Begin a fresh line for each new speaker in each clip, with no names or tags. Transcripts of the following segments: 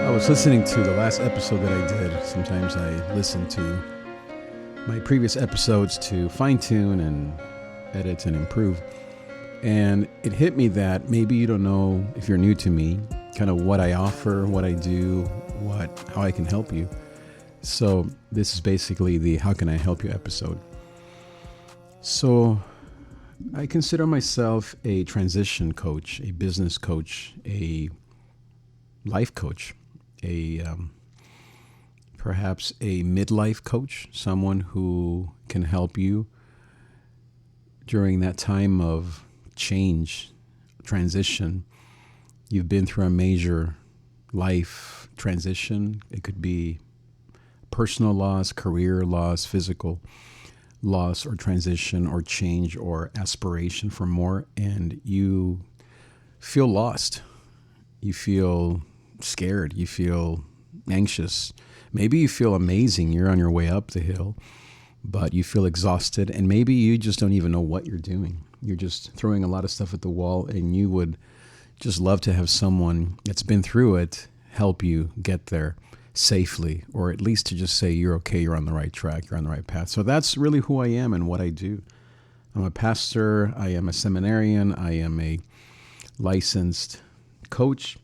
I was listening to the last episode that I did. Sometimes I listen to my previous episodes to fine-tune and edit and improve. And it hit me that maybe you don't know, if you're new to me, kind of what I offer, what I do, how I can help you. So this is basically the How Can I Help You episode. So I consider myself a transition coach, a business coach, a life coach, perhaps a midlife coach, someone who can help you during that time of change, transition. You've been through a major life transition. It could be personal loss, career loss, physical loss or transition or change or aspiration for more, and you feel lost. You feel scared. You feel anxious. Maybe you feel amazing. You're on your way up the hill, but you feel exhausted, and maybe you just don't even know what you're doing. You're just throwing a lot of stuff at the wall, and you would just love to have someone that's been through it help you get there safely, or at least to just say you're okay, you're on the right track, you're on the right path. So that's really who I am and what I do. I'm a pastor, I am a seminarian, I am a licensed coach,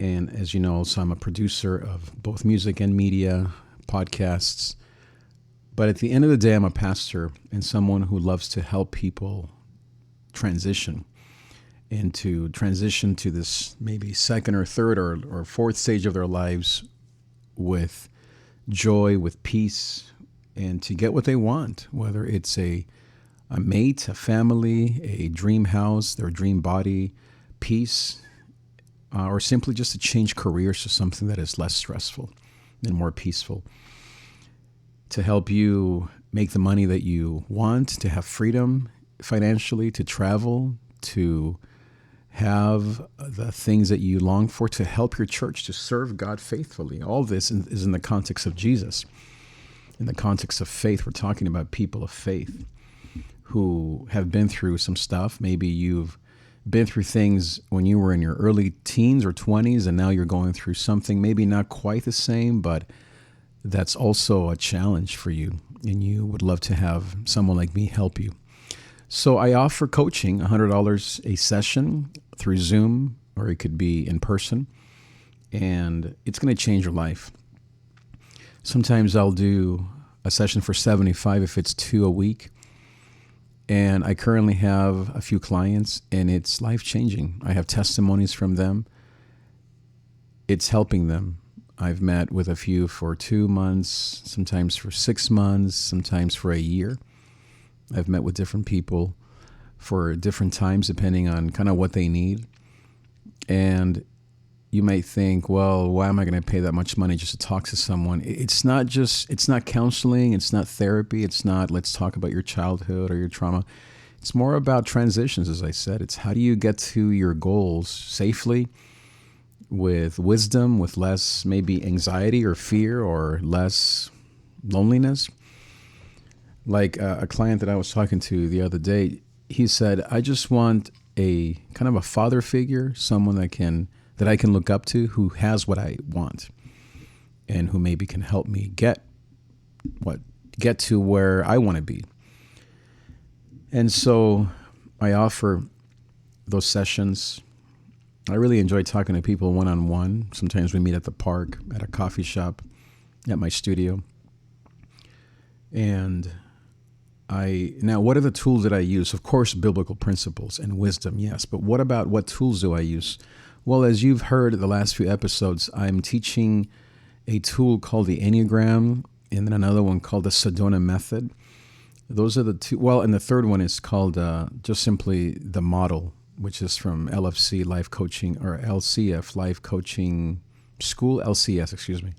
and as you know, so I'm a producer of both music and media, podcasts. But at the end of the day, I'm a pastor and someone who loves to help people transition and to transition to this maybe second or third or fourth stage of their lives with joy, with peace, and to get what they want, whether it's a mate, a family, a dream house, their dream body, peace, or simply just to change careers to something that is less stressful and more peaceful. To help you make the money that you want, to have freedom financially, to travel, to have the things that you long for, to help your church, to serve God faithfully. All this is in the context of Jesus. In the context of faith, we're talking about people of faith who have been through some stuff. Maybe you've been through things when you were in your early teens or 20s, and now you're going through something maybe not quite the same, but that's also a challenge for you, and you would love to have someone like me help you. So I offer coaching, $100 a session through Zoom, or it could be in person, and it's going to change your life. Sometimes I'll do a session for $75 if it's 2 a week, and I currently have a few clients, and it's life-changing. I have testimonies from them. It's helping them. I've met with a few for 2 months, sometimes for 6 months, sometimes for a year. I've met with different people for different times, depending on kind of what they need. And you might think, well, why am I going to pay that much money just to talk to someone? It's not counseling. It's not therapy. It's not, let's talk about your childhood or your trauma. It's more about transitions, as I said. It's how do you get to your goals safely, with wisdom, with less maybe anxiety or fear or less loneliness. Like a client that I was talking to the other day, he said, I just want a kind of a father figure, someone that I can look up to, who has what I want and who maybe can help me get to where I want to be. And so I offer those sessions. I really enjoy talking to people one-on-one. Sometimes we meet at the park, at a coffee shop, at my studio. And now what are the tools that I use? Of course, biblical principles and wisdom, yes. But what tools do I use? Well, as you've heard the last few episodes, I'm teaching a tool called the Enneagram, and then another one called the Sedona Method. Those are the two. Well, and the third one is called just simply the Model, which is from LFC Life Coaching, or LCF Life Coaching School, LCS, excuse me.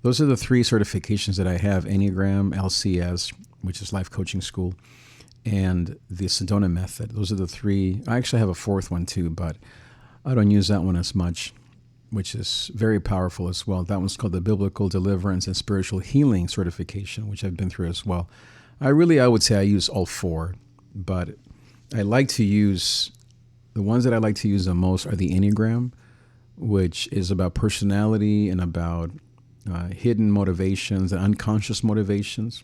Those are the 3 certifications that I have: Enneagram, LCS, which is Life Coaching School, and the Sedona Method. Those are the 3. I actually have a 4th one too, but I don't use that one as much, which is very powerful as well. That one's called the Biblical Deliverance and Spiritual Healing Certification, which I've been through as well. I would say I use all 4, but I like to use, the ones that I like to use the most are the Enneagram, which is about personality and about hidden motivations and unconscious motivations.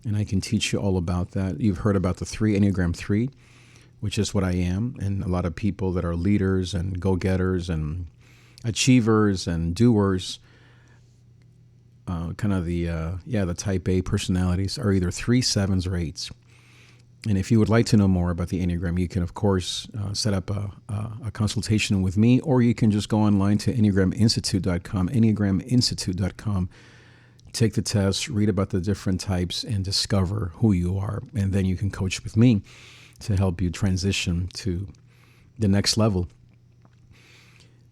And I can teach you all about that. You've heard about the Enneagram 3, which is what I am. And a lot of people that are leaders and go-getters and achievers and doers, kind of the type A personalities are either 3, 7s, or 8s. And if you would like to know more about the Enneagram, you can, of course, set up a consultation with me, or you can just go online to enneagraminstitute.com, take the test, read about the different types, and discover who you are. And then you can coach with me to help you transition to the next level.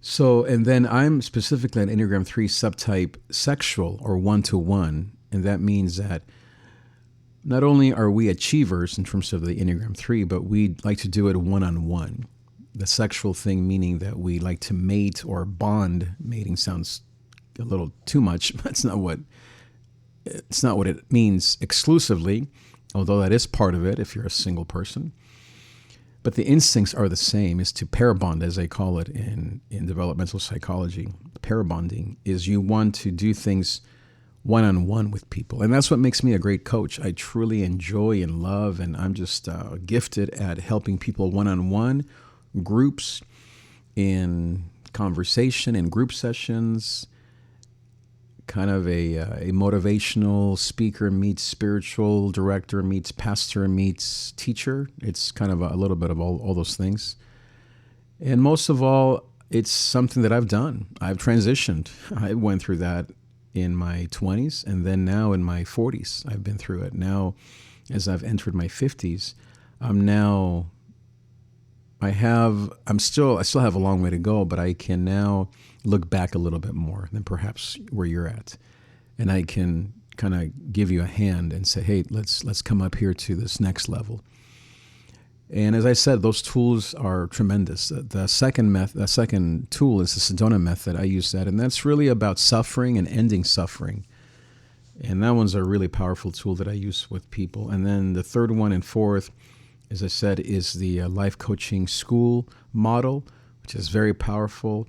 So, and then I'm specifically an Enneagram 3 subtype sexual, or 1-to-1, and that means that not only are we achievers in terms of the Enneagram 3, but we like to do it one-on-one. The sexual thing meaning that we like to mate or bond. Mating sounds a little too much, but it's not what it means exclusively, although that is part of it if you're a single person. But the instincts are the same, is to pair bond, as they call it in developmental psychology. Pair bonding is you want to do things one-on-one with people. And that's what makes me a great coach. I truly enjoy and love, and I'm just gifted at helping people one-on-one, groups, in conversation, in group sessions, kind of a motivational speaker meets spiritual director meets pastor meets teacher. It's kind of a little bit of all those things. And most of all, it's something that I've done. I've transitioned. I went through that in my 20s, and then now in my 40s, I've been through it. Now, as I've entered my 50s, I still have a long way to go, but I can now look back a little bit more than perhaps where you're at. And I can kind of give you a hand and say, hey, let's come up here to this next level. And as I said, those tools are tremendous. The second tool is the Sedona method. I use that, and that's really about suffering and ending suffering. And that one's a really powerful tool that I use with people. And then the third one and fourth, as I said, is the life coaching school model, which is very powerful.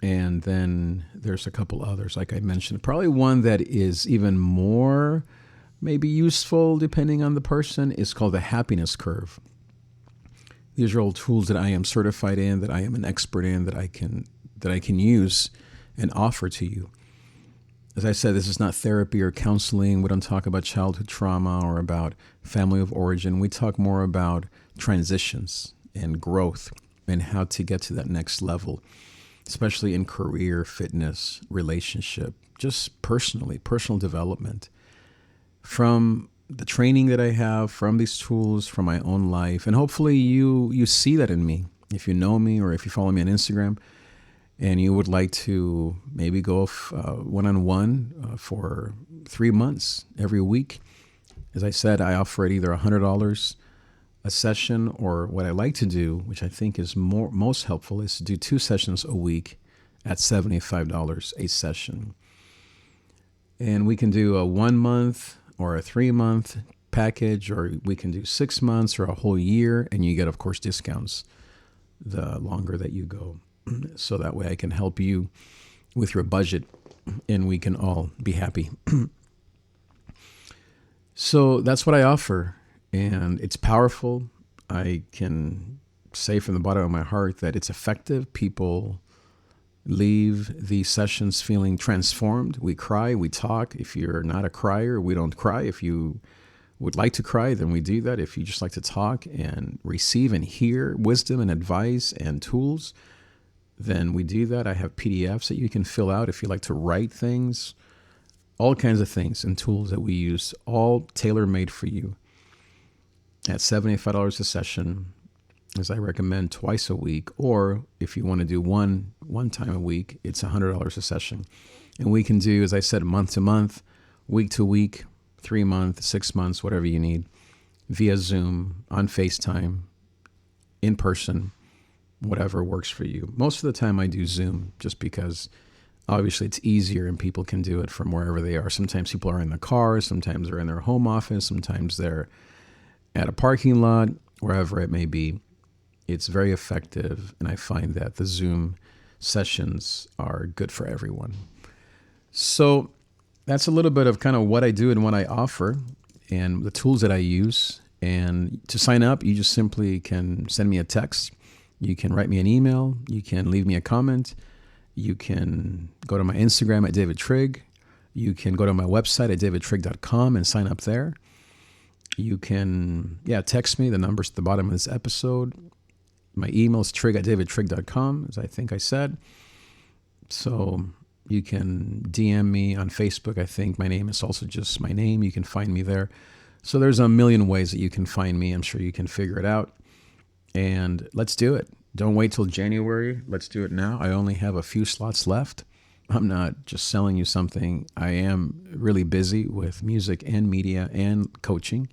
And then there's a couple others, like I mentioned. Probably one that is even more maybe useful, depending on the person, is called the happiness curve. These are all tools that I am certified in, that I am an expert in, that I can use and offer to you. As I said, this is not therapy or counseling. We don't talk about childhood trauma or about family of origin. We talk more about transitions and growth and how to get to that next level, especially in career, fitness, relationship, just personal development. From the training that I have, from these tools, from my own life, and hopefully you see that in me. If you know me or if you follow me on Instagram, and you would like to maybe go one-on-one for 3 months every week. As I said, I offer at either $100 a session, or what I like to do, which I think is most helpful, is to do 2 sessions a week at $75 a session. And we can do a 1 month or a 3 month package, or we can do 6 months or a whole year, and you get, of course, discounts the longer that you go. So that way I can help you with your budget and we can all be happy. So that's what I offer, and it's powerful. I can say from the bottom of my heart that it's effective. People leave these sessions feeling transformed. We cry, we talk. If you're not a crier, we don't cry. If you would like to cry, then we do that. If you just like to talk and receive and hear wisdom and advice and tools, then we do that. I have PDFs that you can fill out if you like to write things, all kinds of things and tools that we use, all tailor-made for you at $75 a session, as I recommend twice a week. Or if you want to do one time a week, it's $100 a session. And we can do, as I said, month to month, week to week, 3 months, 6 months, whatever you need, via Zoom, on FaceTime, in person, whatever works for you. Most of the time I do Zoom just because obviously it's easier and people can do it from wherever they are. Sometimes people are in the car, sometimes they're in their home office, sometimes they're at a parking lot, wherever it may be. It's very effective, and I find that the Zoom sessions are good for everyone. So that's a little bit of kind of what I do and what I offer and the tools that I use. And to sign up, you just simply can send me a text. You can write me an email. You can leave me a comment. You can go to my Instagram at davidTrig. You can go to my website at davidtrig.com and sign up there. You can, text me. The number's at the bottom of this episode. My email is trig@davidtrig.com, as I think I said. So you can DM me on Facebook. I think my name is also just my name. You can find me there. So there's a million ways that you can find me. I'm sure you can figure it out. And let's do it. Don't wait till January. Let's do it now. I only have a few slots left. I'm not just selling you something. I am really busy with music and media and coaching,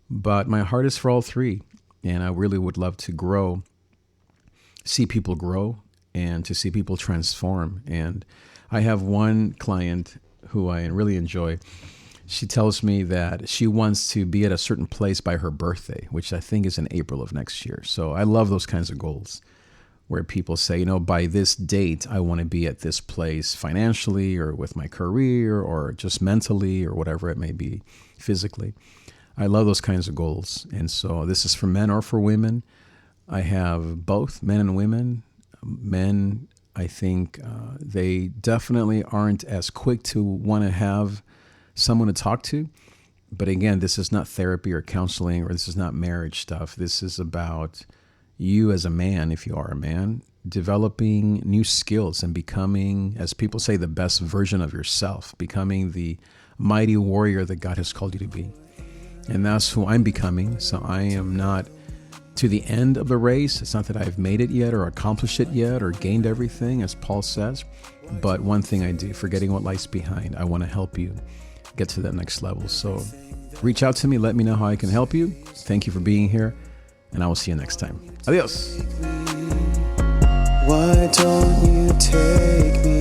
but my heart is for all three. And I really would love to see people grow and to see people transform. And I have one client who I really enjoy. She tells me that she wants to be at a certain place by her birthday, which I think is in April of next year. So I love those kinds of goals where people say, by this date, I want to be at this place financially or with my career or just mentally or whatever it may be physically. I love those kinds of goals. And so this is for men or for women. I have both men and women. Men, I think they definitely aren't as quick to want to have someone to talk to. But again, this is not therapy or counseling, or this is not marriage stuff. This is about you as a man, if you are a man, developing new skills and becoming, as people say, the best version of yourself, becoming the mighty warrior that God has called you to be. And that's who I'm becoming. So I am not to the end of the race. It's not that I've made it yet or accomplished it yet or gained everything, as Paul says. But one thing I do, forgetting what lies behind, I want to help you get to that next level. So reach out to me. Let me know how I can help you. Thank you for being here, and I will see you next time. Adios.
Why don't you take me?